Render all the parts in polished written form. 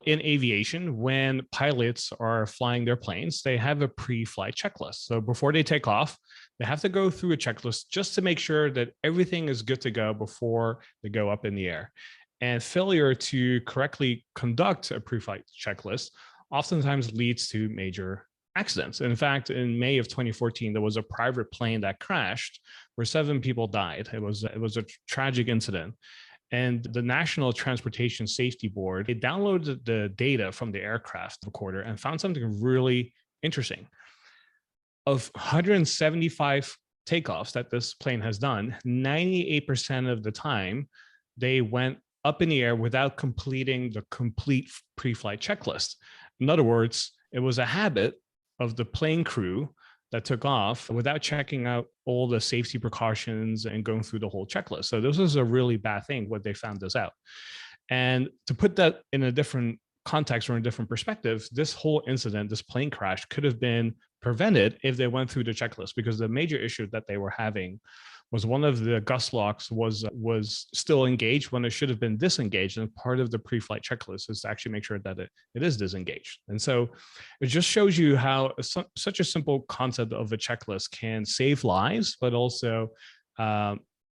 In aviation, when pilots are flying their planes, they have a pre-flight checklist. So before they take off, they have to go through a checklist just to make sure that everything is good to go before they go up in the air. And failure to correctly conduct a pre-flight checklist oftentimes leads to major accidents. In fact, in May of 2014, there was a private plane that crashed where 7 people died. It was a tragic incident. And the National Transportation Safety Board, they downloaded the data from the aircraft recorder and found something really interesting. Of 175 takeoffs that this plane has done, 98% of the time, they went up in the air without completing the complete pre-flight checklist. In other words, it was a habit of the plane crew that took off without checking out all the safety precautions and going through the whole checklist. So this is a really bad thing what they found this out. And to put that in a different context or in a different perspective, this whole incident, this plane crash, could have been prevented if they went through the checklist, because the major issue that they were having was one of the gust locks was still engaged when it should have been disengaged. And part of the pre-flight checklist is to actually make sure that it is disengaged. And so it just shows you how such a simple concept of a checklist can save lives, but also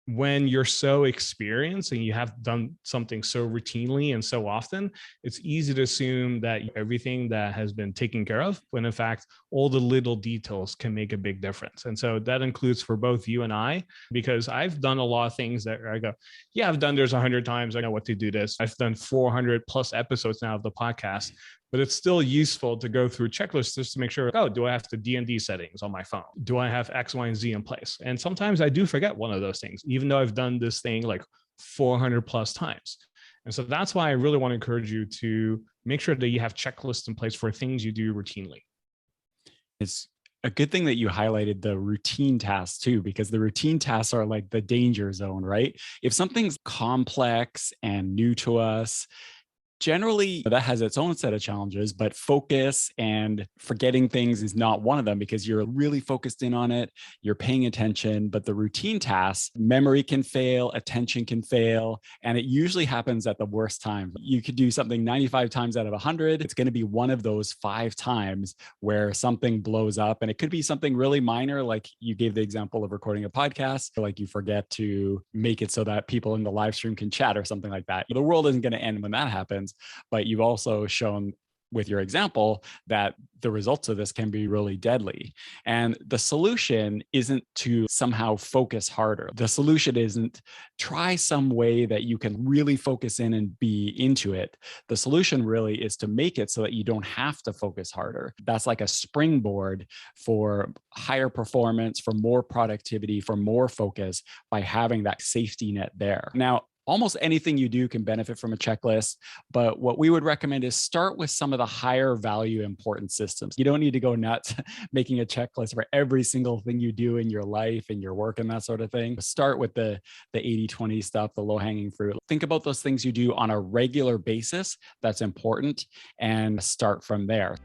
when you're so experienced and you have done something so routinely and so often, it's easy to assume that everything that has been taken care of, when in fact, all the little details can make a big difference. And so that includes for both you and I, because I've done a lot of things that I go, yeah, I've done this 100 times. I know what to do this. I've done 400 plus episodes now of the podcast, but it's still useful to go through checklists just to make sure, oh, do I have the D&D settings on my phone? Do I have X, Y, and Z in place? And sometimes I do forget one of those things, even though I've done this thing like 400 plus times. And so that's why I really want to encourage you to make sure that you have checklists in place for things you do routinely. It's a good thing that you highlighted the routine tasks too, because the routine tasks are like the danger zone, right? If something's complex and new to us, generally, that has its own set of challenges, but focus and forgetting things is not one of them, because you're really focused in on it, you're paying attention. But the routine tasks, memory can fail, attention can fail, and it usually happens at the worst time. You could do something 95 times out of 100. It's going to be one of those 5 times where something blows up. And it could be something really minor, like you gave the example of recording a podcast, like you forget to make it so that people in the live stream can chat or something like that. The world isn't going to end when that happens. But you've also shown with your example that the results of this can be really deadly. And the solution isn't to somehow focus harder. The solution isn't try some way that you can really focus in and be into it. The solution really is to make it so that you don't have to focus harder. That's like a springboard for higher performance, for more productivity, for more focus by having that safety net there. Now, almost anything you do can benefit from a checklist, but what we would recommend is start with some of the higher value important systems. You don't need to go nuts making a checklist for every single thing you do in your life and your work and that sort of thing. Start with the 80-20 stuff, the low-hanging fruit. Think about those things you do on a regular basis that's important and start from there.